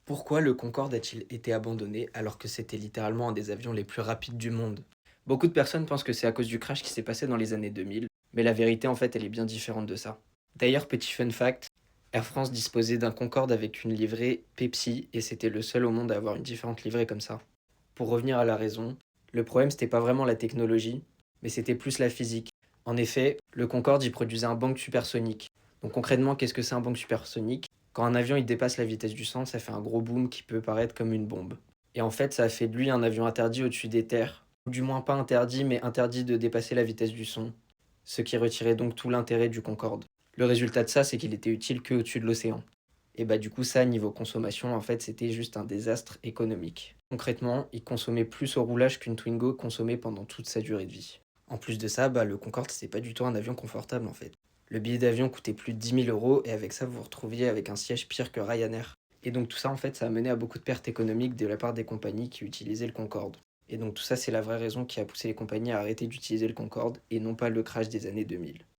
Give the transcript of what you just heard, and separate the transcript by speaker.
Speaker 1: Pourquoi le Concorde a-t-il été abandonné alors que c'était littéralement un des avions les plus rapides du monde? Beaucoup de personnes pensent que c'est à cause du crash qui s'est passé dans les années 2000, mais la vérité en fait elle est bien différente de ça. D'ailleurs, petit fun fact, Air France disposait d'un Concorde avec une livrée Pepsi et c'était le seul au monde à avoir une différente livrée comme ça. Pour revenir à la raison, le problème c'était pas vraiment la technologie, mais c'était plus la physique. En effet, le Concorde il produisait un bang supersonique. Donc concrètement, qu'est-ce que c'est un bang supersonique? Quand un avion il dépasse la vitesse du son, ça fait un gros boom qui peut paraître comme une bombe. Et en fait, ça a fait de lui un avion interdit au-dessus des terres. Ou du moins pas interdit, mais interdit de dépasser la vitesse du son. Ce qui retirait donc tout l'intérêt du Concorde. Le résultat de ça, c'est qu'il était utile que au-dessus de l'océan. Et bah du coup ça, niveau consommation, en fait, c'était juste un désastre économique. Concrètement, il consommait plus au roulage qu'une Twingo consommait pendant toute sa durée de vie. En plus de ça, bah le Concorde, c'est pas du tout un avion confortable en fait. Le billet d'avion coûtait plus de 10 000 € et avec ça, vous vous retrouviez avec un siège pire que Ryanair. Et donc tout ça, en fait, ça a mené à beaucoup de pertes économiques de la part des compagnies qui utilisaient le Concorde. Et donc tout ça, c'est la vraie raison qui a poussé les compagnies à arrêter d'utiliser le Concorde et non pas le crash des années 2000.